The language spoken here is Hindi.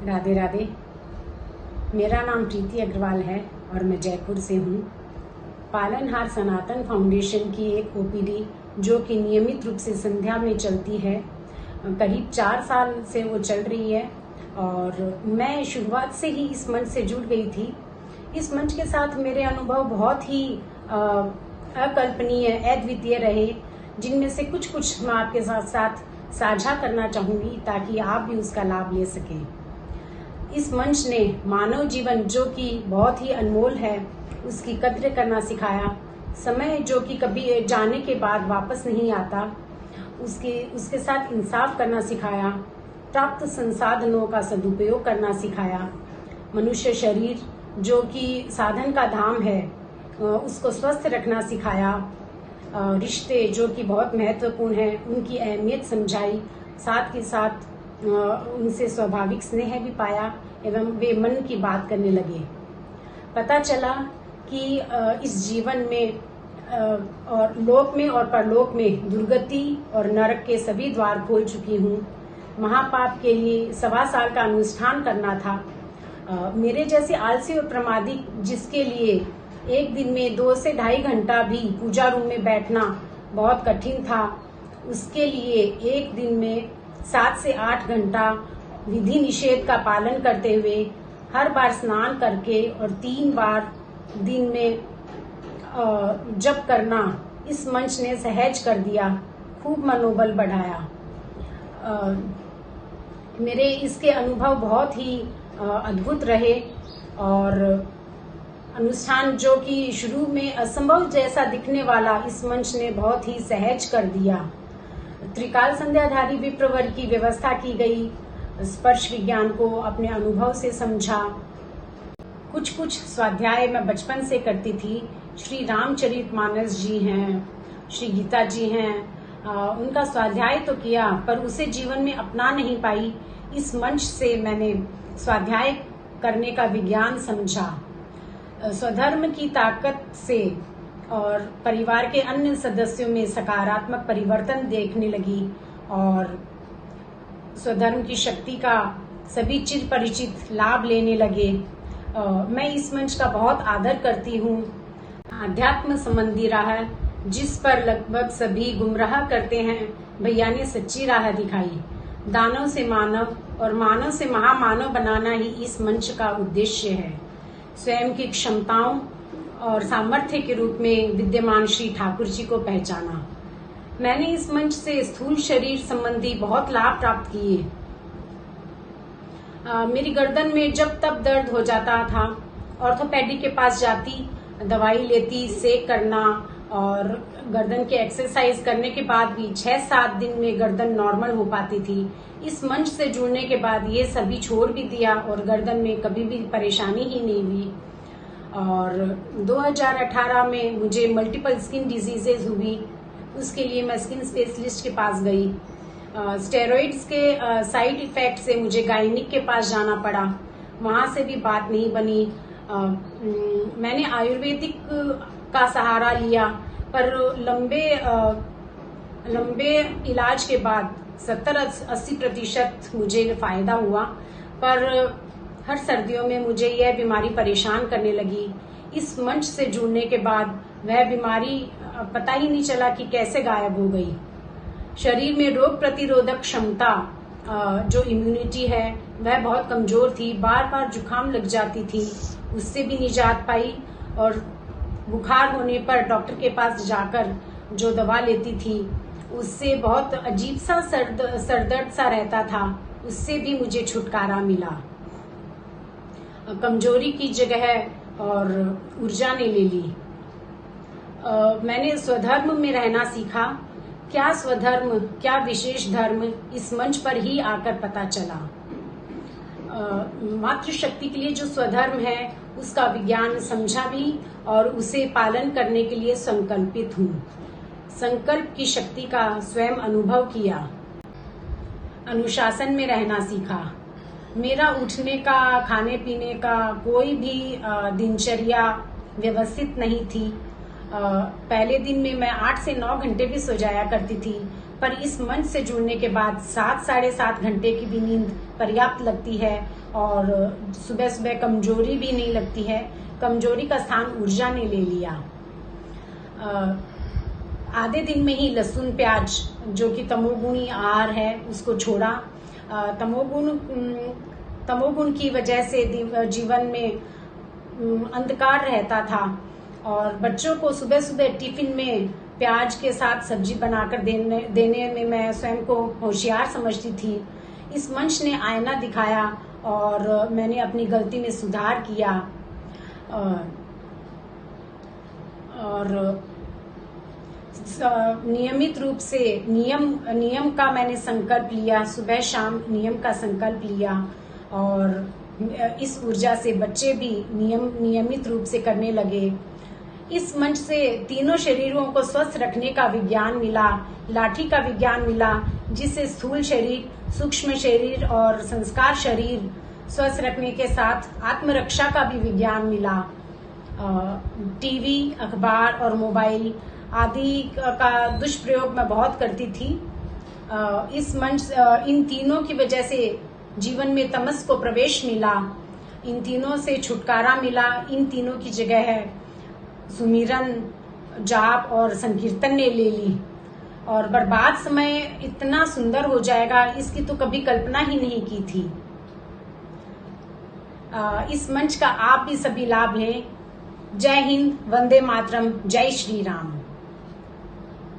राधे राधे। मेरा नाम प्रीति अग्रवाल है और मैं जयपुर से हूँ। पालनहार सनातन फाउंडेशन की एक ओपीडी जो कि नियमित रूप से संध्या में चलती है, करीब 4 साल से वो चल रही है और मैं शुरुआत से ही इस मंच से जुड़ गई थी। इस मंच के साथ मेरे अनुभव बहुत ही अकल्पनीय, अद्वितीय रहे, जिनमें से कुछ मैं आपके साथ साझा करना चाहूंगी ताकि आप भी उसका लाभ ले सकें। इस मंच ने मानव जीवन जो कि बहुत ही अनमोल है उसकी कद्र करना सिखाया। समय जो कि कभी जाने के बाद वापस नहीं आता, उसके साथ इंसाफ करना सिखाया। प्राप्त संसाधनों का सदुपयोग करना सिखाया। मनुष्य शरीर जो कि साधन का धाम है उसको स्वस्थ रखना सिखाया। रिश्ते जो कि बहुत महत्वपूर्ण है उनकी अहमियत समझाई। साथ के साथ उनसे स्वाभाविक स्नेह भी पाया एवं वे मन की बात करने लगे। पता चला कि इस जीवन में और लोक में और परलोक में दुर्गति और नरक के सभी द्वार खोल चुकी हूँ। महापाप के लिए 1.25 साल का अनुष्ठान करना था। मेरे जैसे आलसी और प्रमादी जिसके लिए एक दिन में 2 से 2.5 घंटा भी पूजा रूम में बैठना बहुत कठिन था, उसके लिए एक दिन में 7 से 8 घंटा विधि निषेध का पालन करते हुए हर बार स्नान करके और 3 बार दिन में जप करना इस मंच ने सहज कर दिया, खूब मनोबल बढ़ाया। मेरे इसके अनुभव बहुत ही अद्भुत रहे और अनुष्ठान जो कि शुरू में असंभव जैसा दिखने वाला इस मंच ने बहुत ही सहज कर दिया। त्रिकाल संध्याधारी विप्रवर की व्यवस्था की गई। स्पर्श विज्ञान को अपने अनुभव से समझा। कुछ स्वाध्याय मैं बचपन से करती थी। श्री रामचरितमानस जी हैं, श्री गीता जी हैं, उनका स्वाध्याय तो किया पर उसे जीवन में अपना नहीं पाई। इस मंच से मैंने स्वाध्याय करने का विज्ञान समझा। स्वधर्म की ताकत से और परिवार के अन्य सदस्यों में सकारात्मक परिवर्तन देखने लगी और स्वधर्म की शक्ति का सभी चिर परिचित लाभ लेने लगे। मैं इस मंच का बहुत आदर करती हूँ। अध्यात्म संबंधी राह जिस पर लगभग सभी गुमराह करते हैं, भैया ने सच्ची राह दिखाई। दानव से मानव और मानव से महामानव बनाना ही इस मंच का उद्देश्य है। स्वयं की क्षमताओं और सामर्थ्य के रूप में विद्यमान श्री ठाकुर जी को पहचाना। मैंने इस मंच से स्थूल शरीर संबंधी बहुत लाभ प्राप्त किए। मेरी गर्दन में जब तब दर्द हो जाता था, ऑर्थोपेडिक के पास जाती, दवाई लेती, सेक करना और गर्दन के एक्सरसाइज करने के बाद भी 6-7 दिन में गर्दन नॉर्मल हो पाती थी। इस मंच से जुड़ने के बाद ये सभी छोड़ भी दिया और गर्दन में कभी भी परेशानी ही नहीं हुई। और 2018 में मुझे मल्टीपल स्किन डिजीजेज हुई। उसके लिए मैं स्किन स्पेशलिस्ट के पास गई। स्टेरॉइड्स के साइड इफेक्ट से मुझे गायनिक के पास जाना पड़ा, वहां से भी बात नहीं बनी। मैंने आयुर्वेदिक का सहारा लिया पर लंबे इलाज के बाद 70-80% मुझे फायदा हुआ, पर हर सर्दियों में मुझे यह बीमारी परेशान करने लगी। इस मंच से जुड़ने के बाद वह बीमारी पता ही नहीं चला कि कैसे गायब हो गई। शरीर में रोग प्रतिरोधक क्षमता जो इम्यूनिटी है वह बहुत कमजोर थी। बार बार जुकाम लग जाती थी, उससे भी निजात पाई और बुखार होने पर डॉक्टर के पास जाकर जो दवा लेती थी उससे बहुत अजीब सा सरदर्द सा रहता था, उससे भी मुझे छुटकारा मिला। कमजोरी की जगह और ऊर्जा ने ले ली। मैंने स्वधर्म में रहना सीखा। क्या स्वधर्म, क्या विशेष धर्म, इस मंच पर ही आकर पता चला। मातृशक्ति के लिए जो स्वधर्म है उसका विज्ञान समझा भी और उसे पालन करने के लिए संकल्पित हूँ। संकल्प की शक्ति का स्वयं अनुभव किया। अनुशासन में रहना सीखा। मेरा उठने का, खाने पीने का कोई भी दिनचर्या व्यवस्थित नहीं थी। पहले दिन में मैं 8 से 9 घंटे भी सो जाया करती थी, पर इस मंच से जुड़ने के बाद 7 साढ़े 7 घंटे की भी नींद पर्याप्त लगती है और सुबह सुबह कमजोरी भी नहीं लगती है। कमजोरी का स्थान ऊर्जा ने ले लिया। आधे दिन में ही लहसुन प्याज जो कि तमोगुणी आहार है उसको छोड़ा। तमोगुण की वजह से जीवन में अंधकार रहता था और बच्चों को सुबह सुबह टिफिन में प्याज के साथ सब्जी बनाकर देने में मैं स्वयं को होशियार समझती थी। इस मंच ने आईना दिखाया और मैंने अपनी गलती में सुधार किया और नियमित रूप से नियम का मैंने संकल्प लिया। सुबह शाम नियम का संकल्प लिया और इस ऊर्जा से बच्चे भी नियमित रूप से करने लगे। इस मंच से तीनों शरीरों को स्वस्थ रखने का विज्ञान मिला, लाठी का विज्ञान मिला, जिससे स्थूल शरीर, सूक्ष्म शरीर और संस्कार शरीर स्वस्थ रखने के साथ आत्मरक्षा का भी विज्ञान मिला। टीवी, अखबार और मोबाइल आदि का दुष्प्रयोग मैं बहुत करती थी। इस मंच इन तीनों की वजह से जीवन में तमस को प्रवेश मिला, इन तीनों से छुटकारा मिला। इन तीनों की जगह है सुमिरन, जाप और संकीर्तन ने ले ली और बर्बाद समय इतना सुंदर हो जाएगा इसकी तो कभी कल्पना ही नहीं की थी। इस मंच का आप भी सभी लाभ लें। जय हिंद, वंदे मातरम, जय श्री राम।